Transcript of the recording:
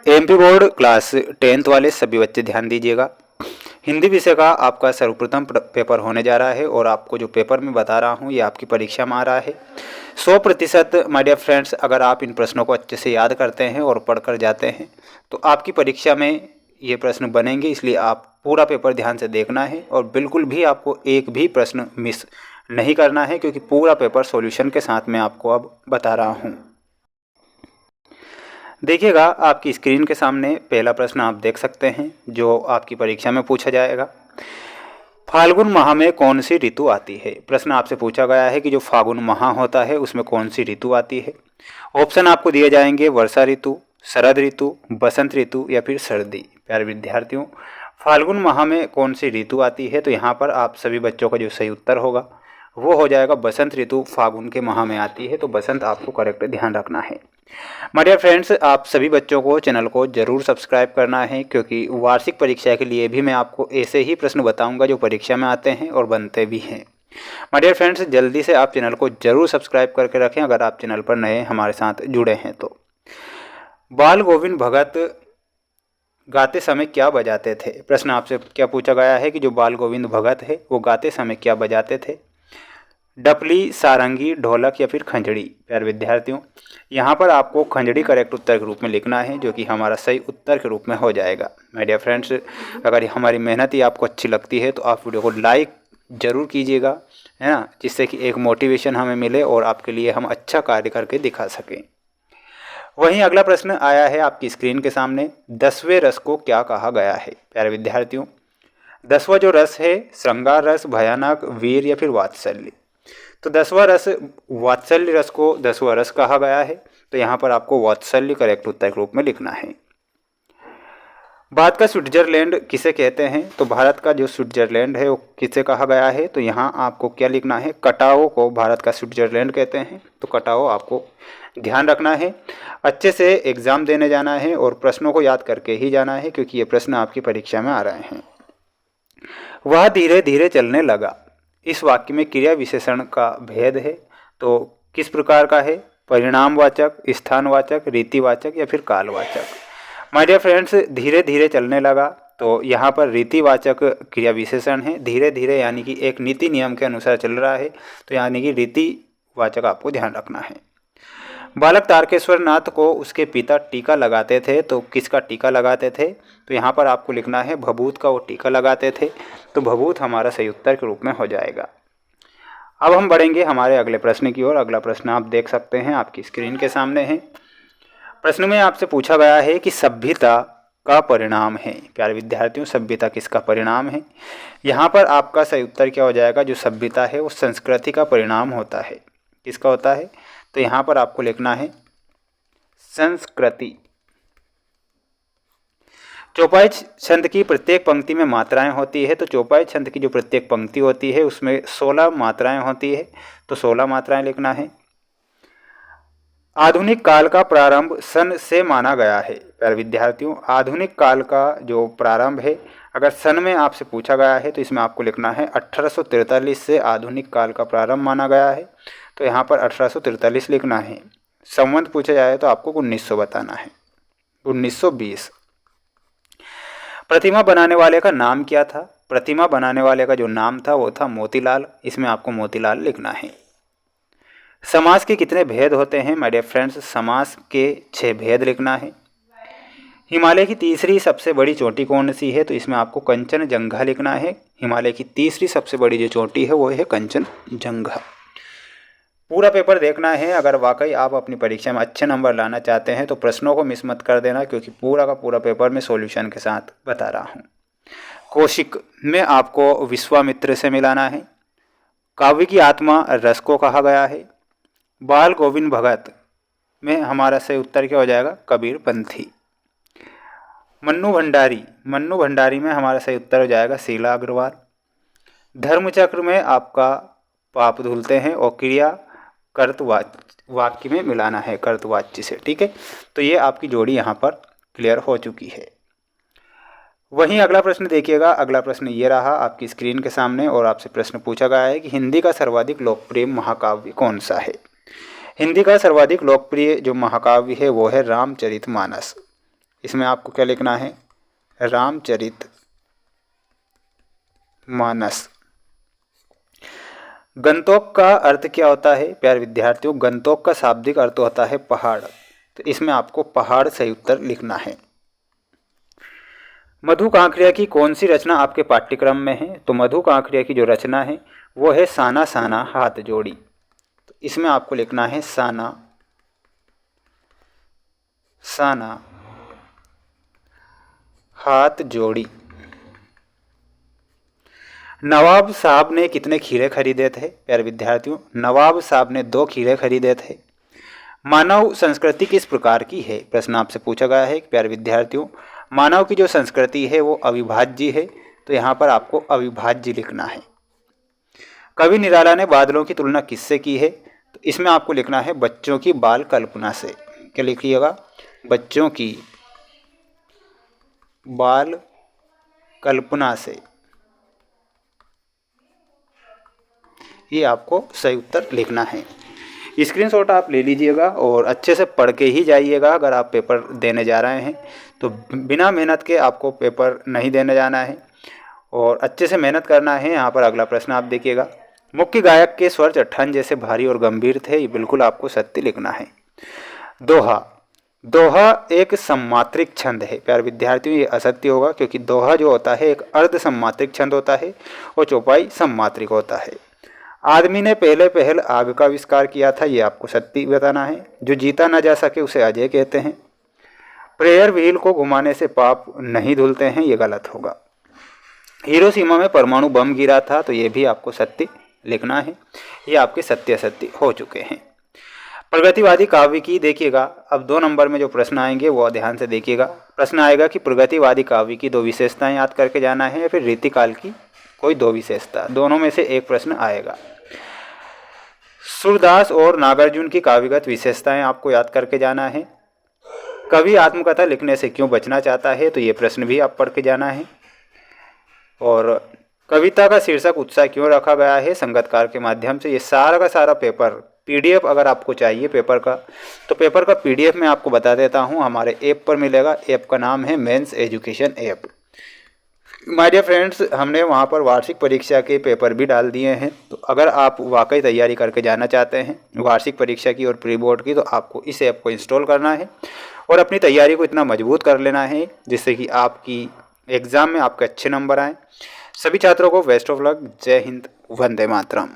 MP board class 10th वाले सभी बच्चे ध्यान दीजिएगा। हिंदी विषय का आपका सर्वप्रथम पेपर होने जा रहा है और आपको जो पेपर मैं बता रहा हूँ ये आपकी परीक्षा में आ रहा है 100%। माय डियर फ्रेंड्स, अगर आप इन प्रश्नों को अच्छे से याद करते हैं और पढ़कर जाते हैं तो आपकी परीक्षा में ये प्रश्न बनेंगे, इसलिए आप पूरा पेपर ध्यान से देखना है और बिल्कुल भी आपको एक भी प्रश्न मिस नहीं करना है, क्योंकि पूरा पेपर सॉल्यूशन के साथ मैं आपको अब बता रहा हूँ। देखिएगा, आपकी स्क्रीन के सामने पहला प्रश्न आप देख सकते हैं जो आपकी परीक्षा में पूछा जाएगा। फाल्गुन माह में कौन सी ऋतु आती है? प्रश्न आपसे पूछा गया है कि जो फाल्गुन माह होता है उसमें कौन सी ऋतु आती है। ऑप्शन आपको दिए जाएंगे वर्षा ऋतु, शरद ऋतु, बसंत ऋतु या फिर सर्दी। प्यारे विद्यार्थियों, फाल्गुन माह में कौन सी ऋतु आती है? तो यहाँ पर आप सभी बच्चों का जो सही उत्तर होगा वो हो जाएगा बसंत ऋतु फाल्गुन के माह में आती है। तो बसंत आपको करेक्ट ध्यान रखना है। माय डियर फ्रेंड्स, आप सभी बच्चों को चैनल को जरूर सब्सक्राइब करना है, क्योंकि वार्षिक परीक्षा के लिए भी मैं आपको ऐसे ही प्रश्न बताऊंगा जो परीक्षा में आते हैं और बनते भी हैं। माय डियर फ्रेंड्स, जल्दी से आप चैनल को जरूर सब्सक्राइब करके रखें अगर आप चैनल पर नए हमारे साथ जुड़े हैं तो। बाल गोविंद भगत गाते समय क्या बजाते थे? प्रश्न आपसे क्या पूछा गया है कि जो बाल गोविंद भगत है वो गाते समय क्या बजाते थे? डपली, सारंगी, ढोलक या फिर खंजड़ी। प्यारे विद्यार्थियों, यहाँ पर आपको खंजड़ी करेक्ट उत्तर के रूप में लिखना है, जो कि हमारा सही उत्तर के रूप में हो जाएगा। माय डियर फ्रेंड्स, अगर हमारी मेहनत ही आपको अच्छी लगती है तो आप वीडियो को लाइक ज़रूर कीजिएगा, है ना, जिससे कि एक मोटिवेशन हमें मिले और आपके लिए हम अच्छा कार्य करके दिखा सकें। वहीं अगला प्रश्न आया है आपकी स्क्रीन के सामने, 10वें रस को क्या कहा गया है? प्यारे विद्यार्थियों, 10वां जो रस है श्रृंगार रस, भयानक, वीर या फिर वात्सल्य। तो 10वां रस वात्सल्य रस को 10वां रस कहा गया है, तो यहाँ पर आपको वात्सल्य करेक्ट उत्तर के रूप में लिखना है। भारत का स्विट्जरलैंड किसे कहते हैं? तो भारत का जो स्विट्जरलैंड है वो किसे कहा गया है? तो यहाँ आपको क्या लिखना है? कटाओ को भारत का स्विट्जरलैंड कहते हैं। तो कटाओ आपको ध्यान रखना है। अच्छे से एग्ज़ाम देने जाना है और प्रश्नों को याद करके ही जाना है, क्योंकि ये प्रश्न आपकी परीक्षा में आ रहे हैं। वह धीरे धीरे चलने लगा, इस वाक्य में क्रिया विशेषण का भेद है, तो किस प्रकार का है? परिणामवाचक, स्थानवाचक, रीतिवाचक या फिर कालवाचक। माय डियर फ्रेंड्स, धीरे धीरे चलने लगा तो यहाँ पर रीतिवाचक क्रिया विशेषण है। धीरे धीरे यानी कि एक नीति नियम के अनुसार चल रहा है, तो यानी कि रीतिवाचक आपको ध्यान रखना है। बालक तारकेश्वर नाथ को उसके पिता टीका लगाते थे, तो किसका टीका लगाते थे? तो यहाँ पर आपको लिखना है भभूत का वो टीका लगाते थे। तो भभूत हमारा सही उत्तर के रूप में हो जाएगा। अब हम बढ़ेंगे हमारे अगले प्रश्न की ओर। अगला प्रश्न आप देख सकते हैं आपकी स्क्रीन के सामने है। प्रश्न में आपसे पूछा गया है कि सभ्यता का परिणाम है। प्यारे विद्यार्थियों, सभ्यता किसका परिणाम है? यहाँ पर आपका सही उत्तर क्या हो जाएगा? जो सभ्यता है वो संस्कृति का परिणाम होता है। किसका होता है? तो यहाँ पर आपको लिखना है संस्कृति। चौपाई छंद की प्रत्येक पंक्ति में मात्राएं होती है, तो चौपाई छंद की जो प्रत्येक पंक्ति होती है उसमें 16 मात्राएं होती है, तो 16 मात्राएं लिखना है। आधुनिक काल का प्रारंभ सन से माना गया है। प्यारे विद्यार्थियों, आधुनिक काल का जो प्रारंभ है अगर सन में आपसे पूछा गया है तो इसमें आपको लिखना है 1843 से आधुनिक काल का प्रारंभ माना गया है, तो यहाँ पर 1843 लिखना है। संवत पूछा जाए तो आपको 1900 बताना है, 1920। प्रतिमा बनाने वाले का नाम क्या था? प्रतिमा बनाने वाले का जो नाम था वो था मोतीलाल, इसमें आपको मोतीलाल लिखना है। समास के कितने भेद होते हैं? माय डियर फ्रेंड्स, समास के 6 भेद लिखना है। हिमालय की तीसरी सबसे बड़ी चोटी कौन सी है? तो इसमें आपको कंचनजंगा लिखना है। हिमालय की तीसरी सबसे बड़ी जो चोटी है वो है कंचनजंगा। पूरा पेपर देखना है। अगर वाकई आप अपनी परीक्षा में अच्छे नंबर लाना चाहते हैं तो प्रश्नों को मिस मत कर देना, क्योंकि पूरा का पूरा पेपर मैं सॉल्यूशन के साथ बता रहा हूँ। कौशिक में आपको विश्वामित्र से मिलाना है। काव्य की आत्मा रस को कहा गया है। बाल गोविंद भगत में हमारा सही उत्तर क्या हो जाएगा? कबीर पंथी। मन्नू भंडारी में हमारा सही उत्तर हो जाएगा शीला अग्रवाल। धर्मचक्र में आपका पाप धुलते हैं और क्रिया कर्तवाच्य में मिलाना है, कर्तवाच्य से। ठीक है, तो ये आपकी जोड़ी यहाँ पर क्लियर हो चुकी है। वहीं अगला प्रश्न देखिएगा। अगला प्रश्न ये रहा आपकी स्क्रीन के सामने और आपसे प्रश्न पूछा गया है कि हिंदी का सर्वाधिक लोकप्रिय महाकाव्य कौन सा है? हिंदी का सर्वाधिक लोकप्रिय जो महाकाव्य है वो है रामचरितमानस। इसमें आपको क्या लिखना है, रामचरित मानस। गंतोक का अर्थ क्या होता है प्यारे विद्यार्थियों, गंतोक का शाब्दिक अर्थ होता है पहाड़, तो इसमें आपको पहाड़ सही उत्तर लिखना है। मधु कांकरिया की कौन सी रचना आपके पाठ्यक्रम में है, तो मधु कांकरिया की जो रचना है वो है साना साना हाथ जोड़ी, तो इसमें आपको लिखना है साना साना हाथ जोड़ी। नवाब साहब ने कितने खीरे खरीदे थे प्यारे विद्यार्थियों, नवाब साहब ने 2 खीरे खरीदे थे। मानव संस्कृति किस प्रकार की है, प्रश्न आपसे पूछा गया है प्यारे विद्यार्थियों, मानव की जो संस्कृति है वो अविभाज्य है, तो यहाँ पर आपको अविभाज्य लिखना है। कवि निराला ने बादलों की तुलना किससे की है, तो इसमें आपको लिखना है बच्चों की बाल कल्पना से। क्या लिखिएगा, बच्चों की बाल कल्पना से, ये आपको सही उत्तर लिखना है। स्क्रीनशॉट आप ले लीजिएगा और अच्छे से पढ़ के ही जाइएगा। अगर आप पेपर देने जा रहे हैं तो बिना मेहनत के आपको पेपर नहीं देने जाना है और अच्छे से मेहनत करना है। यहाँ पर अगला प्रश्न आप देखिएगा, मुख्य गायक के स्वर चट्टान जैसे भारी और गंभीर थे, ये बिल्कुल आपको सत्य लिखना है। दोहा, दोहा एक सम्मात्रिक छंद है प्यारे विद्यार्थियों, ये असत्य होगा क्योंकि दोहा जो होता है एक अर्ध सम्मात्रिक छंद होता है और चौपाई सम्मात्रिक होता है। आदमी ने पहले पहल आग का आविष्कार किया था, ये आपको सत्य बताना है। जो जीता ना जा सके उसे अजय कहते हैं। प्रेयर व्हील को घुमाने से पाप नहीं धुलते हैं, ये गलत होगा। हिरोशिमा में परमाणु बम गिरा था, तो ये भी आपको सत्य लिखना है। ये आपके सत्य असत्य हो चुके हैं। प्रगतिवादी काव्य की देखिएगा, अब 2 नंबर में जो प्रश्न आएंगे वो ध्यान से देखिएगा। प्रश्न आएगा कि प्रगतिवादी काव्य की 2 विशेषताएं याद करके जाना है या फिर रीतिकाल की कोई 2 विशेषता, दोनों में से एक प्रश्न आएगा। सूरदास और नागार्जुन की काव्यगत विशेषताएं आपको याद करके जाना है। कवि आत्मकथा लिखने से क्यों बचना चाहता है, तो ये प्रश्न भी आप पढ़ के जाना है। और कविता का शीर्षक उत्साह क्यों रखा गया है संगतकार के माध्यम से, ये सारा का सारा पेपर पीडीएफ अगर आपको चाहिए पेपर का, तो पेपर का पीडीएफ मैं आपको बता देता हूँ, हमारे ऐप पर मिलेगा। ऐप का नाम है मेंस education app. My dear friends, हमने वहाँ पर वार्षिक परीक्षा के पेपर भी डाल दिए हैं, तो अगर आप वाकई तैयारी करके जाना चाहते हैं वार्षिक परीक्षा की और प्री बोर्ड की, तो आपको इस ऐप को इंस्टॉल करना है और अपनी तैयारी को इतना मजबूत कर लेना है जिससे कि आपकी एग्ज़ाम में आपके अच्छे नंबर आएँ। सभी छात्रों को बेस्ट ऑफ लक। जय हिंद, वंदे मातरम।